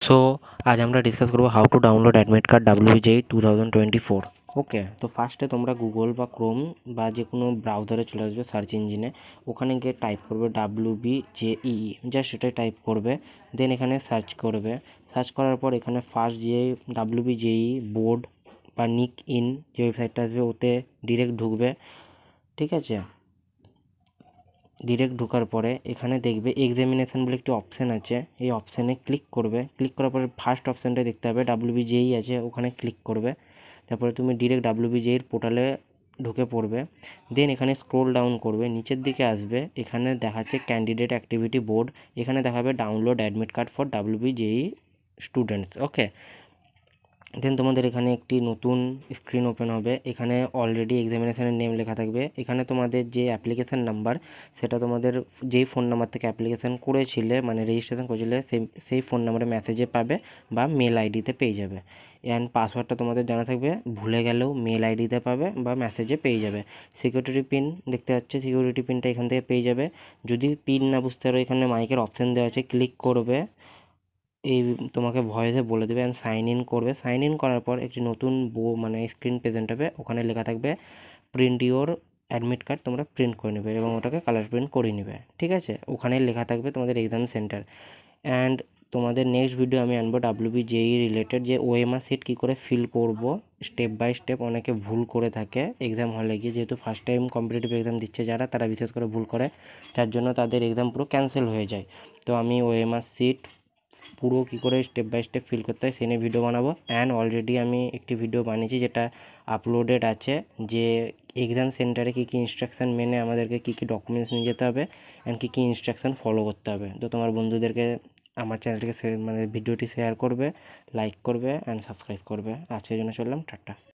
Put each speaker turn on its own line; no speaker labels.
So আজ আমরা discuss করবো how to download admit card WBJEE 2024। ওকে, তো ফার্স্টে তোমরা গুগল বা ক্রোম বা যে কোনো ব্রাউজারে চলে আসবে, সার্চ ইঞ্জিনে ওখানে গিয়ে টাইপ করবে WBJEE, জাস্ট সেটাই টাইপ করবে। দেন এখানে সার্চ করবে, সার্চ করার পর এখানে ফার্স্ট যে WBJEE বোর্ড বা নিক ইন যে ওয়েবসাইটটা আসবে ওতে ডিরেক্ট ঢুকবে। ঠিক আছে, ডিরেক্ট ঢোকার পরে এখানে দেখবে এক্সামিনেশান বলে একটি অপশান আছে, এই অপশানে ক্লিক করবে। ক্লিক করার পরে ফার্স্ট অপশানটা দেখতে হবে WBJEE আছে, ওখানে ক্লিক করবে। তারপরে তুমি ডিরেক্ট WBJEE পোর্টালে ঢুকে পড়বে। দেন এখানে স্ক্রোল ডাউন করবে, নিচের দিকে আসবে, এখানে দেখাচ্ছে ক্যান্ডিডেট অ্যাক্টিভিটি বোর্ড, এখানে দেখাবে download admit card for WBJEE students. Okay, then তোমাদের এখানে একটি নতুন স্ক্রিন ওপেন হবে, এখানে অলরেডি এক্সামিনেশানের নেম লেখা থাকবে। এখানে তোমাদের যে অ্যাপ্লিকেশান নাম্বার, সেটা তোমাদের যেই ফোন নাম্বার থেকে অ্যাপ্লিকেশান করেছিলে, মানে রেজিস্ট্রেশন করেছিলে, সেই ফোন নাম্বারে মেসেজে পাবে বা মেল আইডিতে পেয়ে যাবে। অ্যান্ড পাসওয়ার্ডটা তোমাদের জানা থাকবে, ভুলে গেলেও মেল আইডিতে পাবে বা মেসেজে পেয়ে যাবে। সিকিউরিটি পিন দেখতে পাচ্ছে, সিকিউরিটি পিনটা এখান থেকে পেয়ে যাবে। যদি পিন না বুঝতে পারো, এখানে মাইকের অপশান দেওয়া আছে, ক্লিক করবে, এই তোমাকে ভয়েসে বলে দেবে অ্যান্ড সাইন ইন করবে। সাইন ইন করার পর একটি নতুন মানে স্ক্রিন প্রেজেন্ট হবে, ওখানে লেখা থাকবে প্রিন্ট ইওর অ্যাডমিট কার্ড, তোমরা প্রিন্ট করে নেবে এবং ওটাকে কালার প্রিন্ট করে নেবে। ঠিক আছে, ওখানে লেখা থাকবে তোমাদের এক্সাম সেন্টার। অ্যান্ড তোমাদের নেক্সট ভিডিও আমি আনবো WBJEE রিলেটেড, যে OMR সিট কী করে ফিল করব স্টেপ বাই স্টেপ। অনেকে ভুল করে থাকে এক্সাম হলে গিয়ে, যেহেতু ফার্স্ট টাইম কম্পিটিটিভ এক্সাম দিচ্ছে যারা, তারা বিশেষ করে ভুল করে, যার জন্য তাদের এক্সাম পুরো ক্যান্সেল হয়ে যায়। তো আমি OMR সিট পুরো কী করে স্টেপ বাই স্টেপ ফিল করতে হয় সে নিয়ে ভিডিও বানাবো। অ্যান্ড অলরেডি আমি একটি ভিডিও বানিয়েছি যেটা আপলোডেড আছে, যে এক্সাম সেন্টারে কী কী ইনস্ট্রাকশান মেনে আমাদেরকে কী কী ডকুমেন্টস নিয়ে যেতে হবে অ্যান্ড কী কী ইনস্ট্রাকশান ফলো করতে হবে। তো তোমার বন্ধুদেরকে আমার চ্যানেলটিকে মানে ভিডিওটি শেয়ার করবে, লাইক করবে অ্যান্ড সাবস্ক্রাইব করবে। আজকের জন্য চললাম, টাটা।